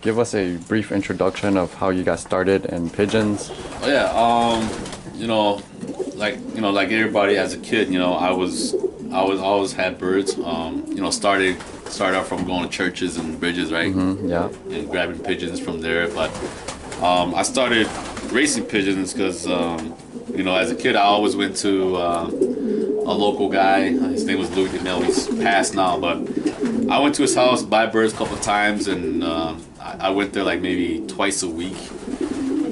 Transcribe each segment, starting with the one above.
give us a brief introduction of how you got started in pigeons? Oh yeah, like everybody as a kid, I was always had birds. Started out from going to churches and bridges, right? Yeah. And grabbing pigeons from there. But I started racing pigeons because as a kid I always went to a local guy. His name was Louis Danell. He's passed now, but I went to his house, buy birds a couple of times, and I went there like maybe twice a week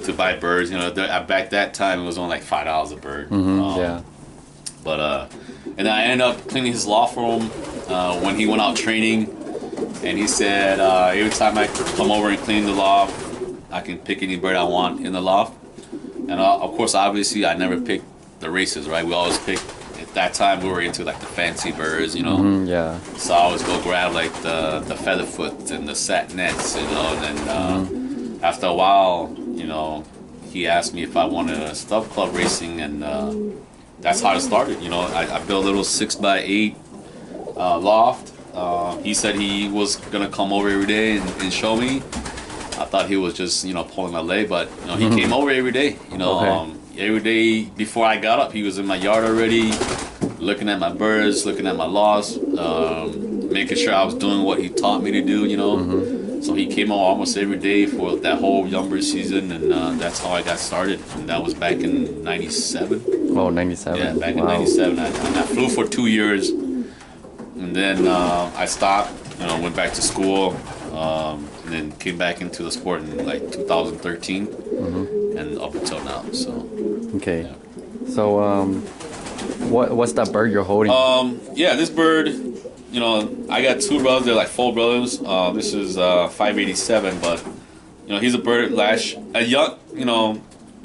to buy birds. Back that time it was only like $5 a bird. Yeah. But and I ended up cleaning his loft for him when he went out training, and he said every time I come over and clean the loft, I can pick any bird I want in the loft. And of course, obviously, I never picked the races, right? We always picked. At that time, we were into like the fancy birds, Yeah. So I always go grab like the featherfoot and the satinets, and then after a while, he asked me if I wanted a stuff club racing, and that's how it started. I built a little 6x8 loft. He said he was gonna come over every day and show me. I thought he was just pulling my leg, but he came over every day. Okay. Every day before I got up, he was in my yard already, looking at my birds, looking at my loss, making sure I was doing what he taught me to do. So he came over almost every day for that whole young bird season, and that's how I got started. And that was back in '97. Oh, 97. Yeah, back in Wow. '97. I flew for 2 years, and then I stopped. Went back to school, and then came back into the sport in like 2013, and up until now. So. Okay. Yeah. So, what's that bird you're holding? Yeah, this bird, I got two brothers. They're like full brothers. This is 587, but he's a bird a young,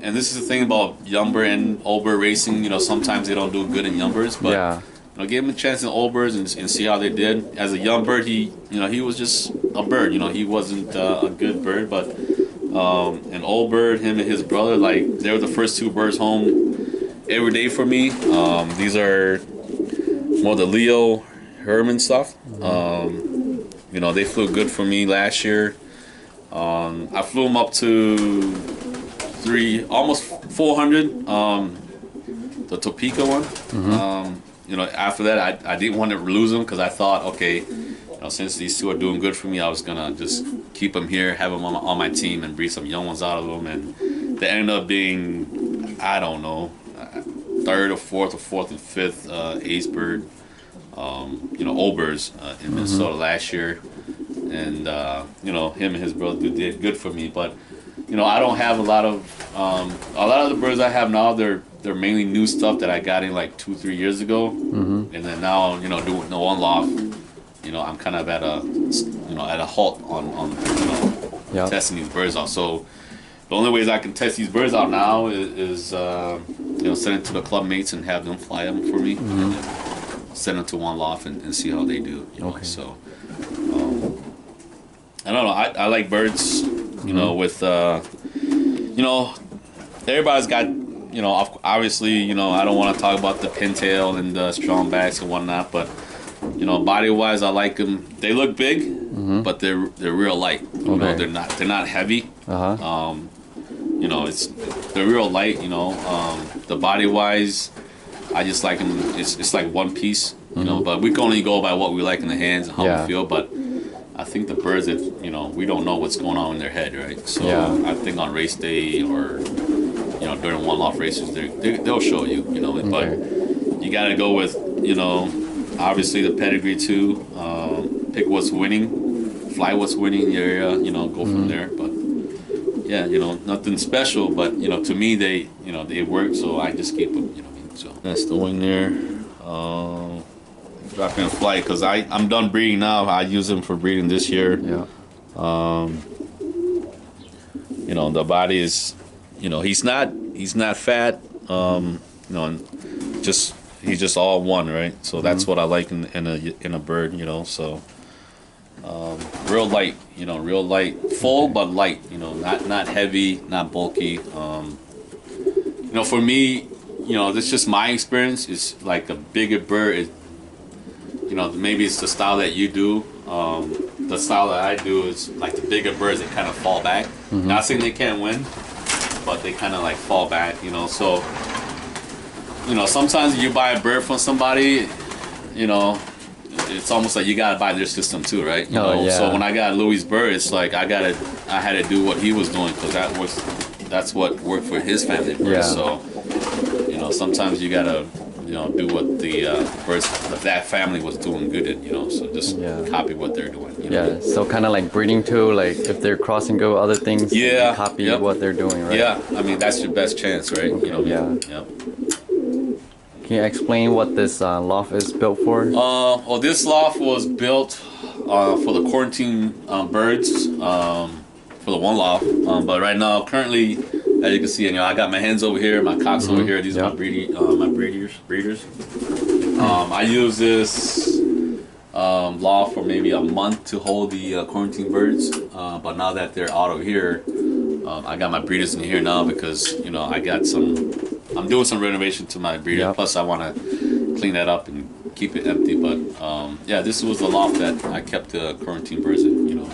and this is the thing about young bird and old bird racing. Sometimes they don't do good in young birds, but Yeah. give him a chance in old birds and see how they did. As a young bird, he was just a bird. He wasn't a good bird, but an old bird, him and his brother, like they were the first two birds home every day for me. These are more the Leo Herman stuff. They flew good for me last year. I flew them up to almost 400. The Topeka one. After that, I didn't want to lose them because I thought, okay, since these two are doing good for me, I was gonna just keep them here, have them on my team, and breed some young ones out of them. And they ended up being, I don't know, third or fourth and fifth ace bird, old birds in Minnesota last year, and him and his brother did good for me. But I don't have a lot of the birds I have now. They're mainly new stuff that I got in like 2-3 years ago, and then now doing the one loft. I'm kind of at a halt on Yeah. testing these birds out. So the only ways I can test these birds out now is send it to the club mates and have them fly them for me, and then send them to one loft and see how they do. Okay. So I don't know. I like birds. With everybody's got. Obviously, I don't want to talk about the pintail and the strong backs and whatnot, but body wise, I like them. They look big, but they're real light. Okay. They're not heavy. They're real light. The body wise, I just like them. It's like one piece. But we can only go by what we like in the hands and how we feel. But I think the birds that we don't know what's going on in their head, right? So I think on race day or during one loft races, they'll show you. But you got to go with obviously the pedigree too. Pick what's winning, fly what's winning in the area. Go from there. But yeah, nothing special. But to me, they work. So I just keep them. So that's the wing there. Dropping a flight because I'm done breeding now. I use them for breeding this year. Yeah. The body is, he's not fat. He's just all one, right? So that's what I like in a bird. So real light, real light, full but light. Not heavy, not bulky. For me, this just my experience. Is like a bigger bird. Maybe it's the style that you do. the style that I do is like the bigger birds that kind of fall back. Not saying they can't win, but they kind of like fall back, you know. So, you know, sometimes you buy a bird from somebody, you know, it's almost like you gotta buy their system too, right? You know? Yeah. So when I got Louis' bird, it's like I had to do what he was doing because that's what worked for his family birds. Yeah. So, you know, sometimes you gotta, you know, do what the birds that family was doing good at, you know. So just copy what they're doing. You know? Yeah, so kind of like breeding too, like if they're crossing go other things, you copy what they're doing, right? Yeah, I mean that's your best chance, right? Okay, You know. yeah. Yep. Can you explain what this loft is built for? Well, this loft was built for the quarantine birds, for the one loft. But right now, currently, as you can see, you know, I got my hens over here, my cocks over here. These are my breeders. I use this loft for maybe a month to hold the quarantine birds. But now that they're out of here, I got my breeders in here now because, you know, I'm doing some renovation to my breeder. Plus, I want to clean that up and keep it empty. But yeah, this was the loft that I kept the quarantine birds in. You know.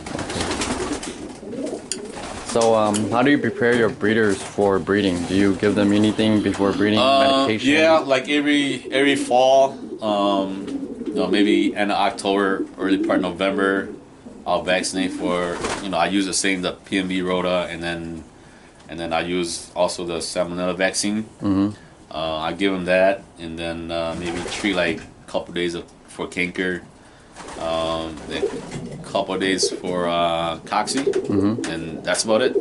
So how do you prepare your breeders for breeding? Do you give them anything before breeding? Medication? Yeah, like every fall, you know, maybe end of October, early part of November, I'll vaccinate for. You know, I use the same the PMV rota and then I use also the salmonella vaccine. I give them that, and then maybe treat like a couple days for canker, a couple days for cocci, and that's about it.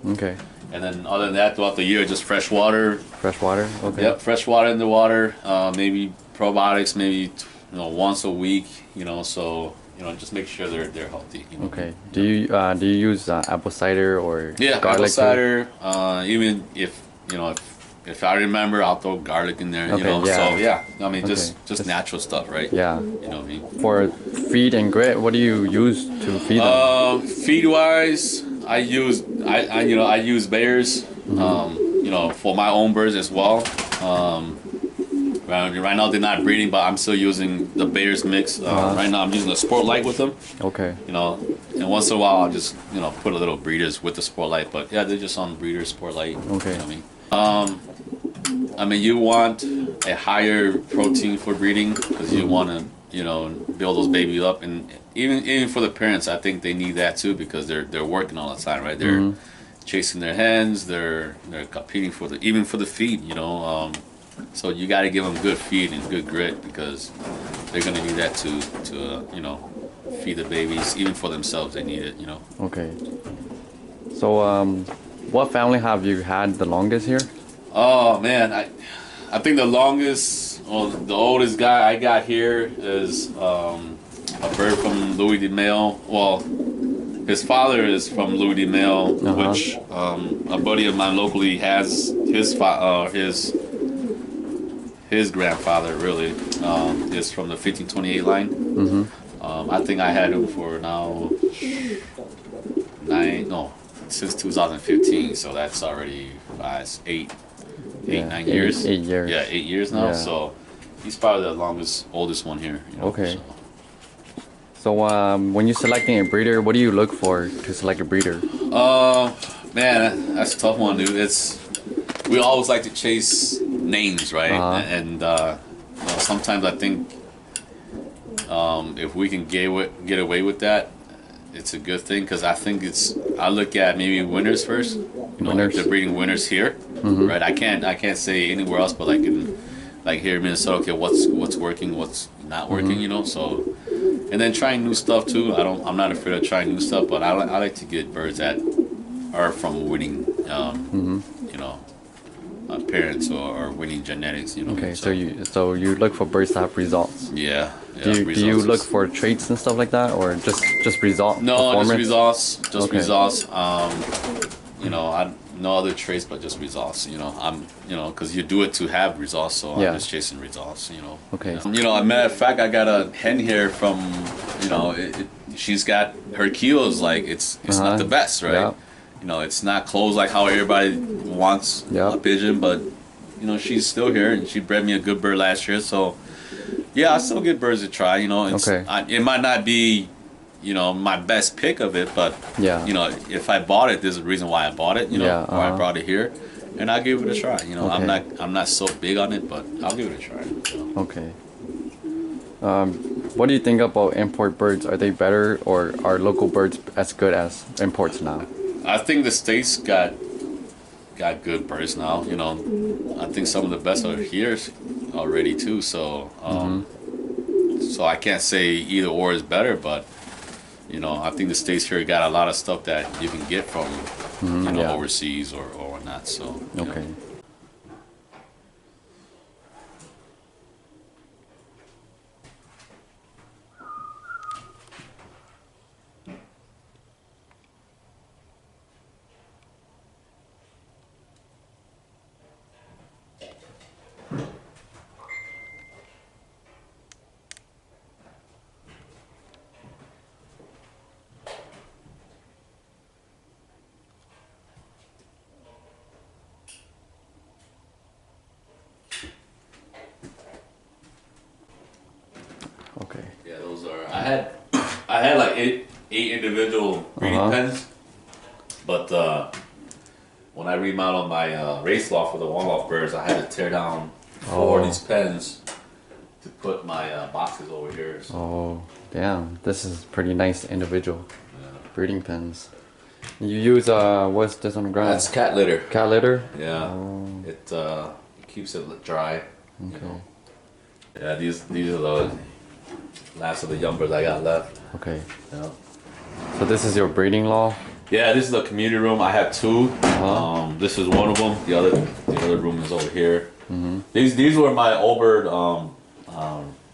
Okay. And then other than that, throughout the year, just fresh water. Fresh water. Okay. Yep, fresh water in the water. Maybe probiotics, maybe once a week. You know, so. You know, just make sure they're healthy. You know? Okay. Do you use apple cider or garlic apple cider? Even if if I remember, I'll throw garlic in there. Okay, you know, yeah. so yeah. I mean, just natural stuff, right? Yeah. You know what I mean? For feed and grit, what do you use to feed them? Feed wise, I use bears. You know, for my own birds as well. Right now they're not breeding, but I'm still using the Bears mix. Right now I'm using the Sport Light with them. Okay. You know, and once in a while I'll just put a little breeders with the Sport Light. But yeah, they're just on breeders Sport Light. Okay. You know what I mean, you want a higher protein for breeding because you want to build those babies up, and even for the parents, I think they need that too because they're working all the time, right? They're chasing their hens. They're competing for the feed. You know. So you got to give them good feed and good grit because they're gonna need that to feed the babies. Even for themselves, they need it. You know. Okay. So what family have you had the longest here? Oh man, I think the longest, or the oldest guy I got here is a bird from Louis de Mail. Well, his father is from Louis de Mail, which a buddy of mine locally has his grandfather really is from the 1528 line. I think I had him for now since 2015, so that's already 9 years. 8 years. Yeah, 8 years now. Yeah. So he's probably the oldest one here. You know, Okay. So when you're selecting a breeder, what do you look for to select a breeder? Man, that's a tough one, dude. We always like to chase names, right? And sometimes I think if we can get away with that, it's a good thing because I think I look at maybe winners first. If they're breeding winners here, right? I can't say anywhere else, but like here in Minnesota, okay, what's working, what's not working, you know? So, and then trying new stuff too. I'm not afraid of trying new stuff, but I like to get birds that are from winning, parents or winning genetics, you know. Okay, so you look for birds that have results. Yeah. Do you look for traits and stuff like that, or just result? No, performance? just results. No other traits, but just results. You know, because you do it to have results. So I'm just chasing results. You know. Okay. As a matter of fact, I got a hen here from, she's got her kilos like it's not the best, right? Yeah. It's not closed like how everybody wants a pigeon, but she's still here and she bred me a good bird last year. So yeah, I still get birds to try. It might not be you know, my best pick of it, but Yeah. you know, if I bought it, there's a reason why I bought it. You know, Yeah, why I brought it here, and I'll give it a try. You know, Okay. I'm not so big on it, but I'll give it a try. So. Okay. What do you think about import birds? Are they better, or are local birds as good as imports now? I think the states got good birds now. You know, I think some of the best are here already too. So so I can't say either or is better, but you know, I think the states here got a lot of stuff that you can get from you know Yeah. overseas or whatnot. So you know. Okay. Okay. Yeah, those are. I had like eight individual breeding pens, but when I remodeled my race loft for the one loft birds, I had to tear down four of these pens to put my boxes over here. So. Oh, damn. This is pretty nice individual breeding pens. You use what's this on the ground? That's cat litter. Cat litter? Yeah, Oh. it keeps it dry. Okay. You know. Yeah, these are the last of the young birds I got left. Okay. Yeah. So this is your breeding loft? Yeah, this is the community room. I have two. This is one of them. The other room is over here. These were my old bird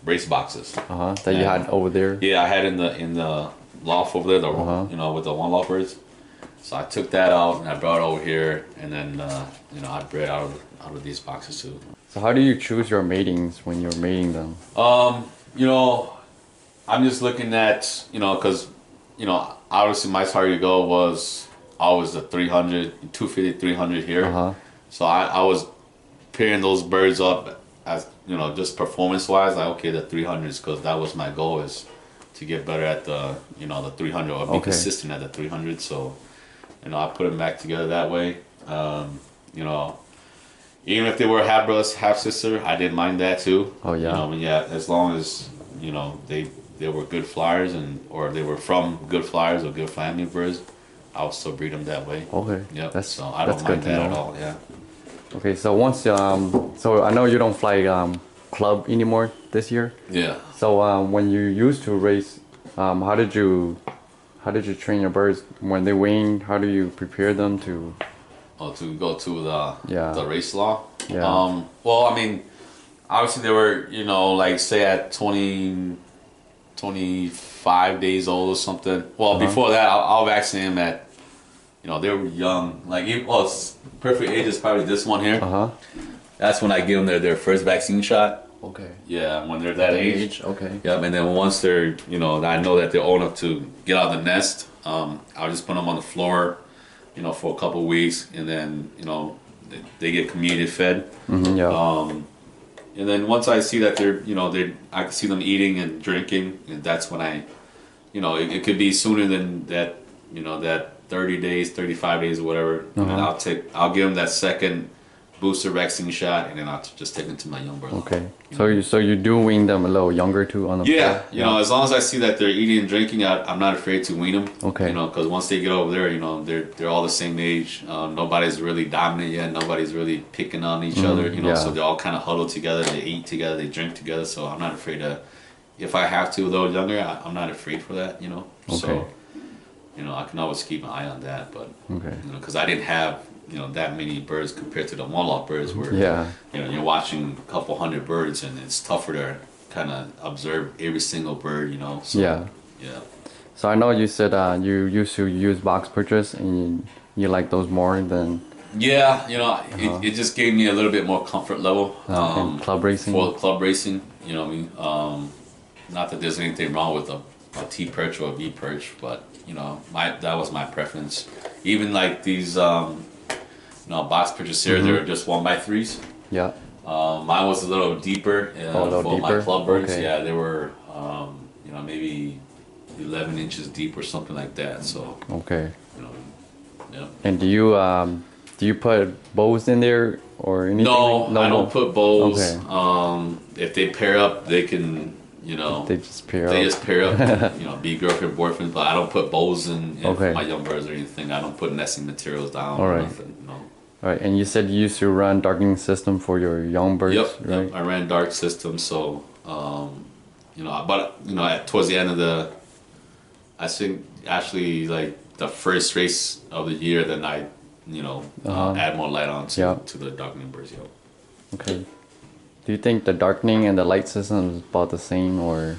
race boxes. That you had over there? Yeah, I had in the loft over there. You know, with the one loft birds. So I took that out and I brought it over here, and then you know I bred out of these boxes too. So how do you choose your matings when you're mating them? You know, I'm just looking at, you know, because, you know, obviously my target goal was always the 300, 250, 300 here. So I was pairing those birds up as, you know, just performance-wise, like, okay, the 300s, because that was my goal, is to get better at the, you know, the 300 or be consistent at the 300. So, you know, I put them back together that way. You know, even if they were half brother, half sister, I didn't mind that too. Oh yeah. You know, I mean, yeah, as long as, you know, they were good flyers or they were from good flyers or good family birds, I'll still breed them that way. Okay. Yep. So I don't mind that at all. Yeah. Okay, so once so I know you don't fly club anymore this year. Yeah. So when you used to race, how did you train your birds when they wing? How do you prepare them to? Oh, to go to Yeah. the race law. Yeah. Well, I mean, obviously they were, you know, like say at 25 days old or something. Well, before that, I'll vaccinate them at, you know, they were young. Like, perfect age is probably this one here. That's when I give them their first vaccine shot. Okay. Yeah, when they're that age. Okay. Yep, and then once they're, you know, I know that they're old enough to get out of the nest, I'll just put them on the floor, you know, for a couple of weeks, and then, you know, they get community fed. Yeah. And then once I see that they're, you know, I can see them eating and drinking, and that's when I, you know, it could be sooner than that, you know, that 30 days, 35 days, or whatever. And then I'll give them that second booster vaccine shot, and then I'll just take them to my young bird. Okay. So you do wean them a little younger too on the Yeah, floor? you know, as long as I see that they're eating and drinking, I'm not afraid to wean them. Okay. You know, because once they get over there, you know, they're all the same age. Nobody's really dominant yet. Nobody's really picking on each other. You know, so they're all kind of huddled together. They eat together. They drink together. So I'm not afraid to. If I have to, though, younger, I'm not afraid for that. You know. Okay. So, you know, I can always keep an eye on that. But Okay. you know, because I didn't have, you know, that many birds compared to the one-loft birds where, Yeah. you know, you're watching a couple hundred birds and it's tougher to kind of observe every single bird, you know. So, Yeah. Yeah. So I know you said you used to use box purchase and you like those more than Yeah, you know, it just gave me a little bit more comfort level. in club racing. For club racing, you know what I mean? Not that there's anything wrong with a T perch or a V perch, but, you know, that was my preference. Even like these, you know, box purchase here, they're just 1x3s. Yeah. Mine was a little deeper a little for my deeper? club birds. Okay. Yeah, they were, you know, maybe 11 inches deep or something like that. So Okay. you know, yeah. And do you put bows in there or anything? No, I don't bow? put bows. Okay. If they pair up, they can, you know, They just pair they up. just pair up, and, you know, be girlfriend, boyfriend. But I don't put bows in Okay. for my young birds or anything. I don't put nesting materials down All or right. nothing. No. All right. And you said you used to run darkening system for your young birds, Yep, right? yep. I ran dark systems, so you know, but you know, towards the end of I think actually like the first race of the year, then I, you know, add more light on Yeah. to the darkening birds. Yep. Okay. Do you think the darkening and the light system is about the same or?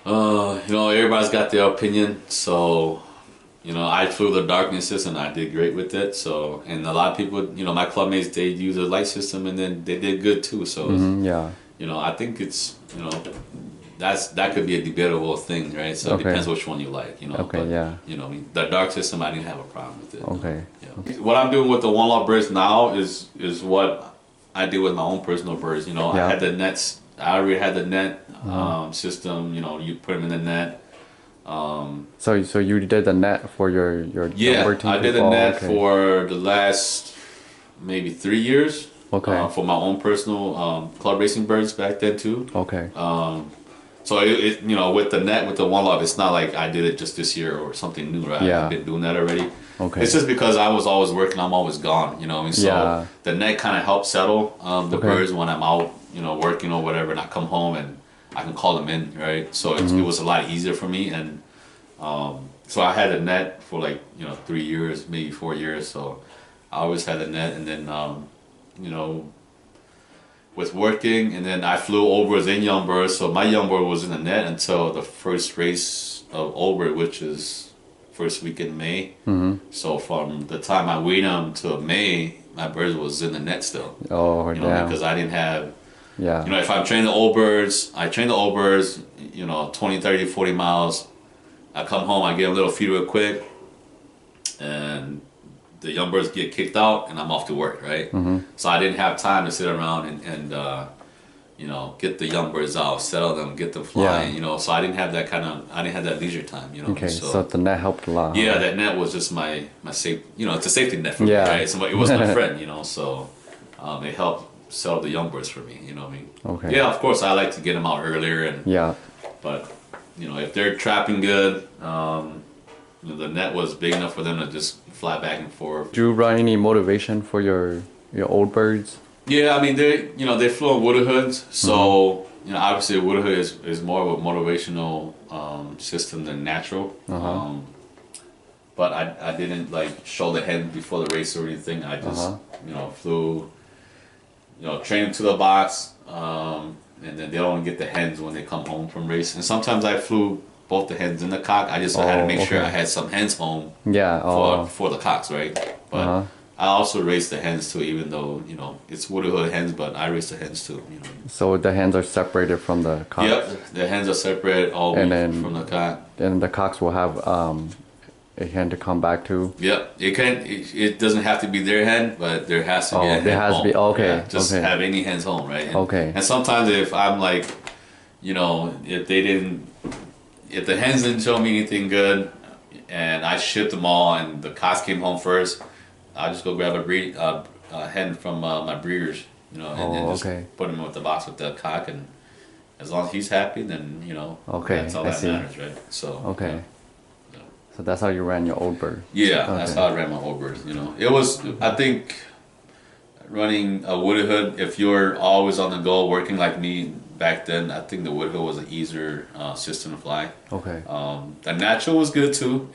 You know, everybody's got their opinion. So, you know, I flew the darkening system. I did great with it. So, and a lot of people, you know, my clubmates, they use a light system and then they did good too. So, Yeah. you know, I think it's, you know, that could be a debatable thing, right? So Okay. it depends which one you like, you know. Okay, but, yeah. You know, the dark system, I didn't have a problem with it. Okay. Yeah. What I'm doing with the one lot birds now is what I do with my own personal birds. You know, Yeah. I had the nets. I already had the net system. You know, you put them in the net. So you did the net for your Yeah, number team? I did a Oh, net okay. for the last maybe 3 years. Okay. For my own personal club racing birds back then too. Okay. So it you know, with the net, with the one love, it's not like I did it just this year or something new, right? Yeah. I've been doing that already. Okay. It's just because I was always working, I'm always gone, you know. And so Yeah. the net kind of helps settle the Okay. birds when I'm out, you know, working or whatever, and I come home and I can call them in, right? So it was a lot easier for me, and so I had a net for like, you know, 3 years, maybe 4 years. So I always had a net, and then you know, with working, and then I flew overs and young birds. So my young bird was in the net until the first race of over, which is first week in May. So from the time I weighed them to May, my birds was in the net still. Oh, You know, damn. because I didn't have, Yeah. you know, if I'm training the old birds, I train the old birds, you know, 20, 30, 40 miles. I come home, I get a little feed real quick, and the young birds get kicked out, and I'm off to work, right? So I didn't have time to sit around and you know, get the young birds out, settle them, get them flying, Yeah. you know. So I didn't have that I didn't have that leisure time, you know. Okay. So the net helped a lot. Huh? Yeah, that net was just my safe, you know, it's a safety net for me, Yeah. right? It was my friend, you know. So it helped settle the young birds for me, you know what I mean? Okay. Yeah, of course I like to get them out earlier, and Yeah. but you know, if they're trapping good, you know, the net was big enough for them to just fly back and forth. Do you run any motivation for your old birds? Yeah, I mean they flew on water hoods, so you know, obviously a water hood is more of a motivational system than natural. But I didn't like show the hen before the race or anything. I just you know, flew, you know, train them to the box, and then they don't get the hens when they come home from race. And sometimes I flew both the hens and the cock. I had to make sure I had some hens home Yeah. for the cocks, right? But I also race the hens too, even though, you know, it's water hood hens, but I race the hens too, you know. So the hens are separated from the cocks. Yep, the hens are separate all And week then- from the cock. And the cocks will have a hen to come back to. Yep, it doesn't have to be their hen, but there has to be a hen there has home. to be, okay, Yeah, just okay. have any hens home, right? And, Okay. And sometimes if I'm like, you know, if the hens didn't show me anything good, and I shipped them all, and the cocks came home first, I'll just go grab a hen from my breeders, you know, and just okay. put him with the box with the cock, and as long as he's happy, then, you know, Okay, that's all I that see. matters, right? So Okay. yeah. So that's how you ran your old bird. Yeah, that's Okay. how I ran my old birds. You know, it was, I think, running a wooded hood. If you're always on the go, working like me back then, I think the wooded hood was an easier system to fly. Okay. The natural was good too,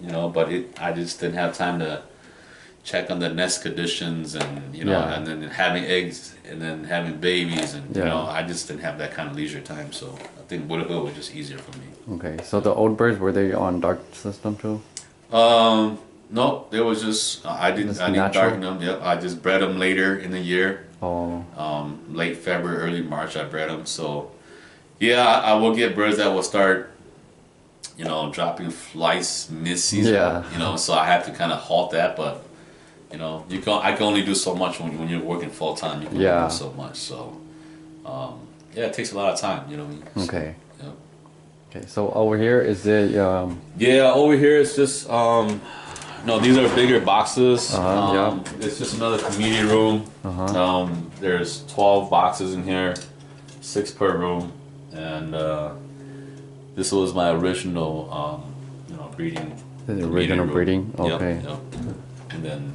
you know, but I just didn't have time to check on the nest conditions, and you know, Yeah. and then having eggs and then having babies, and you Yeah. know, I just didn't have that kind of leisure time. So I think wooded hood was just easier for me. Okay. So the old birds, were they on dark system too? No, it was just I didn't natural? darken them. Yep, I just bred them later in the year. Oh. Late February, early March, I bred them. So yeah, I will get birds that will start, you know, dropping flights mid-season. Yeah. You know, so I have to kind of halt that. But you know, I can only do so much when you're working full time. You can only Yeah. do so much. So yeah, it takes a lot of time. You know what I mean? Okay. Yep. Okay, so over here is it Yeah, over here it's just no, these are bigger boxes. Yeah. It's just another community room. There's 12 boxes in here, 6 per room, and this was my original, breeding. the original room. breeding? Yep, Okay. yep. And then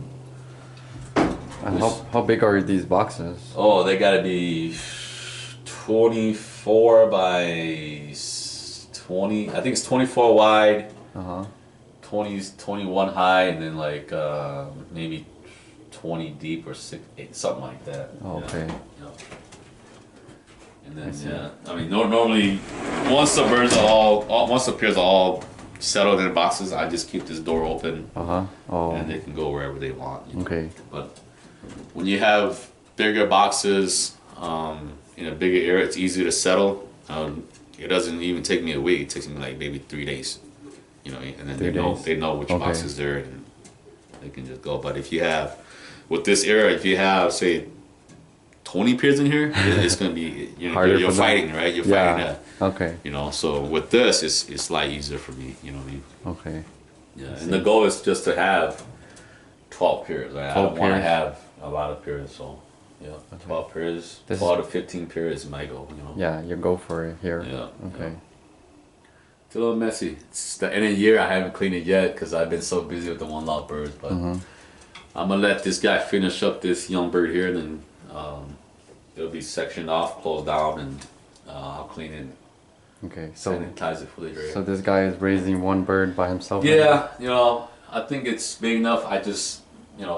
And how big are these boxes? oh, they gotta be 24 by 20. I think it's 24 wide. 21 high, and then like maybe 20 deep or 8, something like that. Oh, okay. Yeah. And then I mean normally once the pairs are all settled in boxes, I just keep this door open. Oh. And they can go wherever they want. Okay. But when you have bigger boxes in a bigger area, it's easier to settle. It doesn't even take me a week. It takes me like maybe 3 days. And then they know which boxes they're in, and they can just go. But if you have, with this era, if you have say 20 pairs in here, it's gonna be you're fighting, right? You're fighting that. Okay. So with this, it's a lot easier for me. You know what I mean? Okay. Yeah. And the goal is just to have 12 pairs. Right? I don't want to have a lot of pairs, so. Yeah, 12 pairs, 12 to 15 pairs is my goal. Yeah, you go for it here. Yeah. Okay. It's a little messy. It's the end of the year. I haven't cleaned it yet because I've been so busy with the one lot birds. But I'm gonna let this guy finish up this young bird here, then it'll be sectioned off, closed down, and I'll clean it. Okay, so sanitize it fully. So this guy is raising one bird by himself. Yeah, I think it's big enough. I just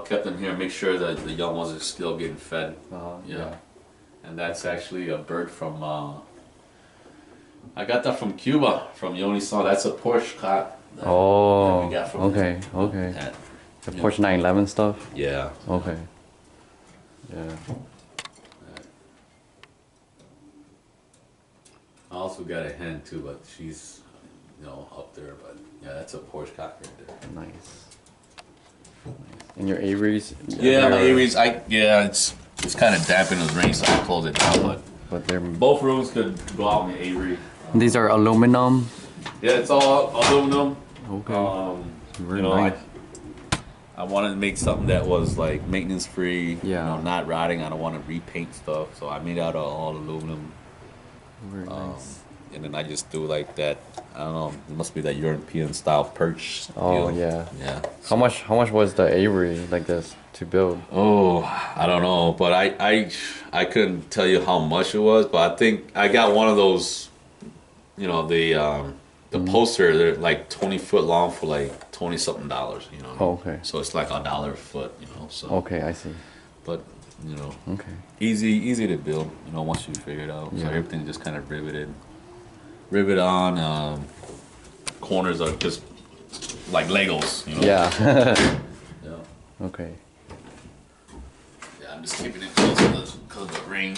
kept them here, make sure that the young ones are still getting fed. Yeah. And that's actually a bird from. I got that from Cuba, from Yoni-san. That's a Porsche cock. That we got from okay. The Porsche 911 stuff? Yeah. Okay. Yeah. I also got a hen too, but she's, up there. But yeah, that's a Porsche cock right there. Nice. And your aviaries? Yeah, my aviaries. It's kind of damp in the rain, so I close it down. But they're both rooms could go out in the aviary. These are aluminum. Yeah, it's all aluminum. Okay. Very nice. I wanted to make something that was like maintenance free. Yeah. Not rotting. I don't want to repaint stuff, so I made out of all aluminum. Very nice. And then I just do like that. I don't know. It must be that European style perch. Oh yeah. Yeah. How much was the aviary like this to build? Oh, I don't know, but I couldn't tell you how much it was, but I think I got one of those. The poster, they're like 20 foot long for like $20 something. Oh, okay. So it's like $1 a foot. So. Okay, I see. But Okay. easy to build. Once you figure it out. Yeah. So everything just kind of rivet on. Corners are just like Legos. Yeah. Yeah. Okay. Yeah, I'm just keeping it close because of the rain.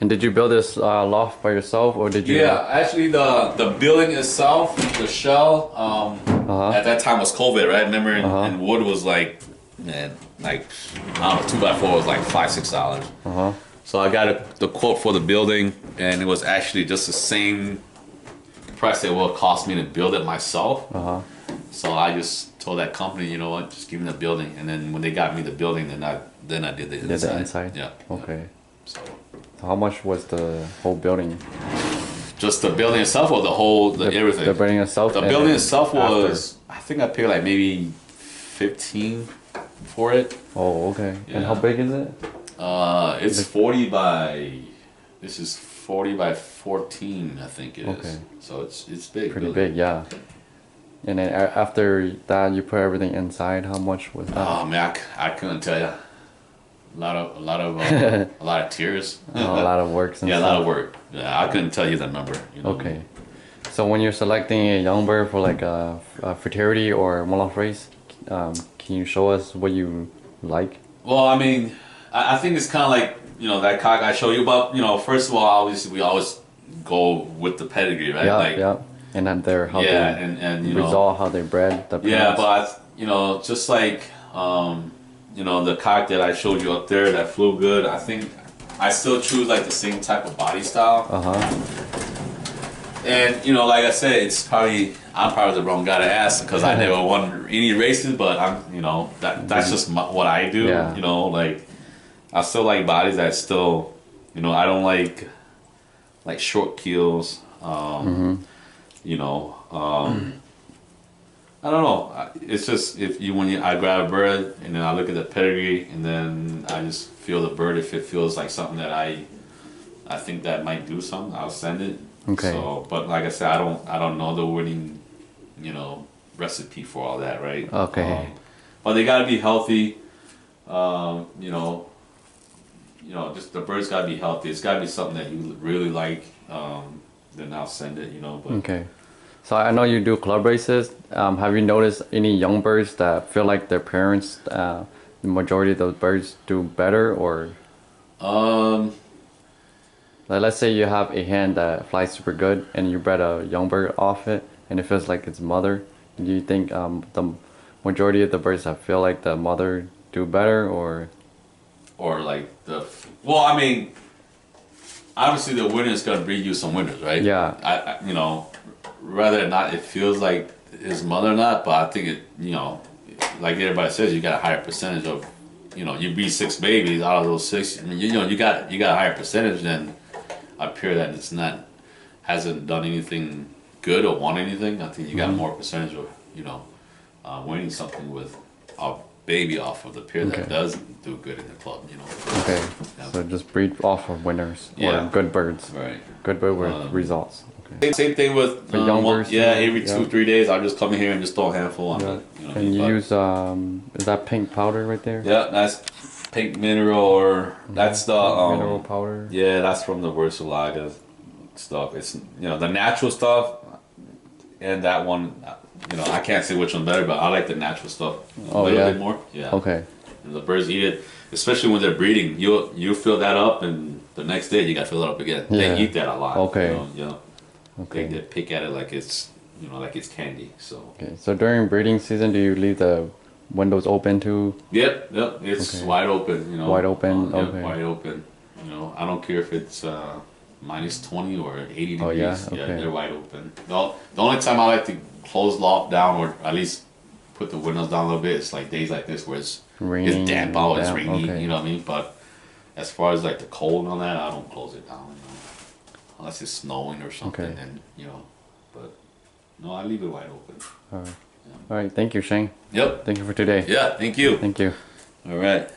And did you build this loft by yourself, or did you? Yeah, actually, the building itself, the shell, at that time was COVID, right? Remember, and wood was like, man, like I don't know, 2x4 was like $5-6. So I got the quote for the building, and it was actually just the same price it would cost me to build it myself. So I just told that company, you know what, just give me the building, and then when they got me the building, then I did the inside. Did the inside? Yeah. Okay. So. How much was the whole building? Just the building itself, or everything? The building itself. The building itself was, I think I paid like maybe 15 for it. Oh, okay. Yeah. And how big is it? It's 40 by. This is 40 by 14, I think it is. Okay. So it's big. Pretty big, yeah. And then after that, you put everything inside. How much was that? Oh man, I couldn't tell you. A lot of tears. A lot of work. Yeah, a lot of work. Yeah, I couldn't tell you the number. Okay. So when you're selecting a young bird for like a fraternity or one-off race, can you show us what you like? Well, I mean, I think it's kind of like that cock I showed you about. First of all, obviously we always go with the pedigree, right? Yeah. And then how they result, how they bred the parents. Yeah, but just like the cock that I showed you up there that flew good, I think I still choose like the same type of body style. Uh-huh. And you know, like I said, I'm probably the wrong guy to ask because I never won any races. But I'm, you know, that's just what I do. Yeah. You know, like I still like bodies that still, you know, I don't like short keels. You know, I don't know. It's just I grab a bird and then I look at the pedigree and then I just feel the bird. If it feels like something that I think that might do something, I'll send it. Okay. So, but like I said, I don't know the winning, you know, recipe for all that, right? Okay. But they gotta be healthy. Just the bird's gotta be healthy. It's gotta be something that you really like. Then I'll send it. You know, but. Okay. So I know you do club races. Have you noticed any young birds that feel like their parents, the majority of those birds do better, or like let's say you have a hen that flies super good and you bred a young bird off it and it feels like its mother. Do you think the majority of the birds that feel like the mother do better, or like well, I mean, obviously the winner is gonna breed you some winners, right? Yeah. I you know, whether or not it feels like his mother or not, but I think it, you know, like everybody says, you got a higher percentage of, you know, you breed 6 babies out of those 6. I mean, you know, you got a higher percentage than a pair that hasn't done anything good or won anything. I think you got more percentage of, you know, winning something with a baby off of the pair that does do good in the club, you know. okay, Yeah. so just breed off of winners Yeah. or good birds, Right. good bird with results. Okay. Same thing with young birds. every 2-3 days I'll just come in here and just throw a handful on Yeah. it. You know, And you but- use is that pink powder right there? Yeah, that's pink mineral, or that's the Mineral powder. yeah, that's from the Versalaga stuff. It's, you know, the natural stuff, and that one, you know, I can't say which one's better, but I like the natural stuff a Oh, little yeah? bit more. Yeah. Okay. And the birds eat it, especially when they're breeding. You fill that up, and the next day you got to fill it up again. Yeah. They eat that a lot. Okay. You know, Okay. they pick at it like it's, you know, like it's candy. So. Okay. So during breeding season, do you leave the windows open too? Yep, it's Okay. wide open, you know. Wide open, Yep, okay. wide open. You know, I don't care if it's minus 20 or 80 degrees. Oh, yeah? Yeah, Okay. they're wide open. The only time I like to close loft down, or at least put the windows down a little bit, it's like days like this where it's damp out, it's rainy, okay. you know what I mean? But as far as like the cold and all that, I don't close it down, you know. Unless it's snowing or something, Okay. and you know. But no, I leave it wide open. All right. All right. Thank you, Shang. Yep. Thank you for today. Yeah, thank you. Thank you. All right.